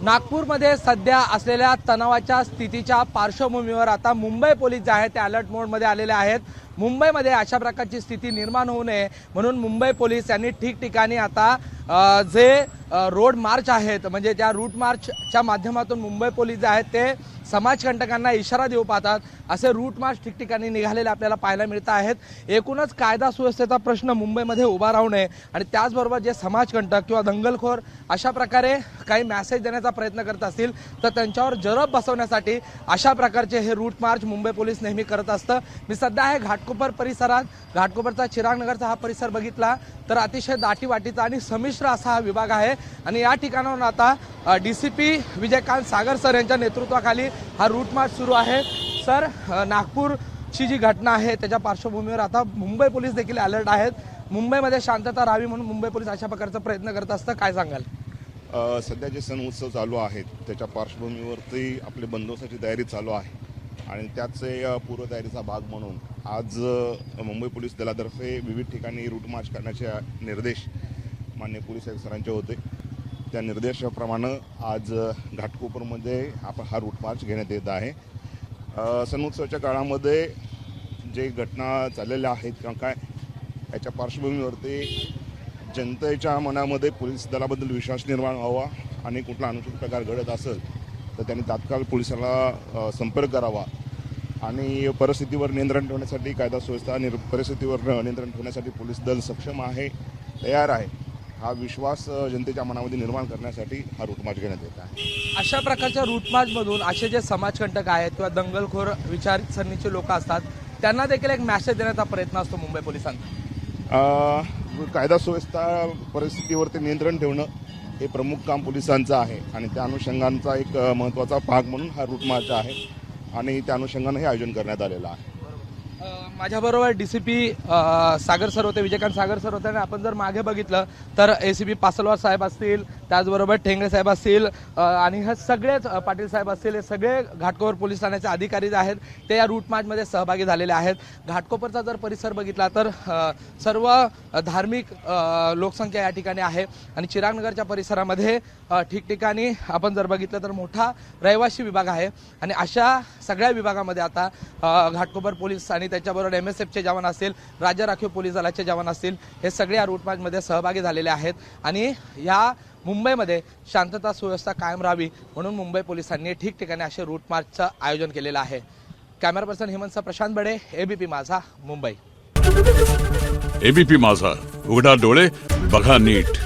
नागपूरमध्ये सध्या असलेल्या तणावाच्या स्थितीच्या पार्श्वभूमीवर आता मुंबई पोलीस जे आहेत ते अलर्ट मोडमध्ये आलेले आहेत। मुंबईमध्ये अशा प्रकारची स्थिती निर्माण होऊ नये म्हणून मुंबई पोलीस यांनी ठिकठिकाणी आता जे रोड मार्च आहेत म्हणजे त्या रूट मार्चच्या माध्यमातून मुंबई पोलीस जे आहेत ते समाजकंटकांना इशारा देऊ पाहतात असे रूट मार्च ठिकठिकाणी निघालेले आपल्याला पाहायला मिळत आहेत। एकूणच कायदा सुव्यवस्थेचा प्रश्न मुंबईमध्ये उभा राहू नये आणि त्याचबरोबर जे समाजकंटक किंवा दंगलखोर अशा प्रकारे काही मेसेज देण्याचा प्रयत्न करत असतील तर त्यांच्यावर जरब बसवण्यासाठी अशा प्रकारचे हे रूट मार्च मुंबई पोलीस नेहमी करत असतं। मी सध्या आहे घाटकोपर परिसरात। घाटकोपरचा चिरागनगरचा हा परिसर बघितला तर अतिशय दाटीवाटीचा आणि संमिश्र असा हा विभाग आहे आणि या ठिकाणाहून आता डीसीपी विजयकांत सागर सर यांच्या नेतृत्वाखाली हा रूट मार्च सुरू आहे। सर, नागपूरची जी घटना आहे त्याच्या पार्श्वभूमीवर आता मुंबई पोलीस देखील अलर्ट आहेत। मुंबईमध्ये शांतता राहावी म्हणून मुंबई पोलीस अशा प्रकारचा प्रयत्न करत असतं, काय सांगाल? सध्या जे सण उत्सव चालू आहेत त्याच्या पार्श्वभूमीवरती आपले बंदोबस्ताची तयारी चालू आहे आणि त्याचे पूर्वतयारीचा भाग म्हणून आज मुंबई पोलीस दलातर्फे विविध ठिकाणी रूट मार्च करण्याचे निर्देश माननीय पोलीस आयुक्त सरांचे होते। त्या निर्देशाप्रमाणे आज घाटकोपरमध्ये आपण हा रूट मार्च घेण्यात येत आहे। सण उत्सवाच्या काळामध्ये जे घटना चाललेल्या आहेत किंवा काय याच्या पार्श्वभूमीवरती जनतेच्या मनामध्ये पोलीस दलाबद्दल विश्वास निर्माण व्हावा आणि कुठला अनुचित प्रकार घडत असेल तर त्यांनी तात्काळ पोलिसाला संपर्क करावा आणि परिस्थितीवर नियंत्रण ठेवण्यासाठी कायदा सुव्यवस्था परिस्थितीवर नियंत्रण ठेवण्यासाठी पोलीस दल सक्षम आहे, तयार आहे, हा विश्वास जनतेच्या मनामध्ये निर्माण करण्यासाठी हा रूट मार्च घेण्यात येत आहे। अशा प्रकारच्या रूट मार्चमधून असे जे समाजकंटक आहेत किंवा दंगलखोर विचारसरणीचे लोक असतात त्यांना देखील एक मेसेज देण्याचा प्रयत्न असतो मुंबई पोलिसांचा। कायदा सुव्यवस्था परिस्थितीवरती नियंत्रण ठेवणं हे प्रमुख काम पोलिसांचं आहे आणि त्या अनुषंगाचा एक महत्त्वाचा भाग म्हणून हा रूट मार्च आहे आणि त्या अनुषंगाने हे आयोजन करण्यात आलेलं आहे। माझ्याबरोबर डीसीपी सागर सर होते, विजयकांत सागर सर होते आणि आपण जर मागे बघितलं तर एसीपी पासलवार साहेब असतील, त्याचबरोबर ठेंगळे साहेब असतील आणि हे सगळेच पाटील साहेब असतील, हे सगळे घाटकोपर पोलीस ठाण्याचे अधिकारी जे आहेत ते या रूट मार्चमध्ये सहभागी झालेले आहेत। घाटकोपरचा जर परिसर बघितला तर सर्व धार्मिक लोकसंख्या या ठिकाणी आहे आणि चिरागनगरच्या परिसरामध्ये ठिकठिकाणी आपण जर बघितलं तर मोठा रहिवासी विभाग आहे आणि अशा सगळ्या विभागामध्ये आता घाटकोपर पोलीस आणि त्याच्याबरोबर MSFचे जवान असतील, राज्य राखीव पोलीस दलाचे जवान असतील, हे सगळे या रूट मार्चमध्ये सहभागी झालेले आहेत आणि या मुंबईमध्ये शांतता सुव्यवस्था कायम राहावी म्हणून मुंबई पोलिसांनी ठिकठिकाणी असे रूट मार्चचं आयोजन केलेलं आहे। कॅमेरा पर्सन हेमंत प्रशांत बडे, ABP माझा, मुंबई। ABP माझा, उघडा डोळे बघा नीट।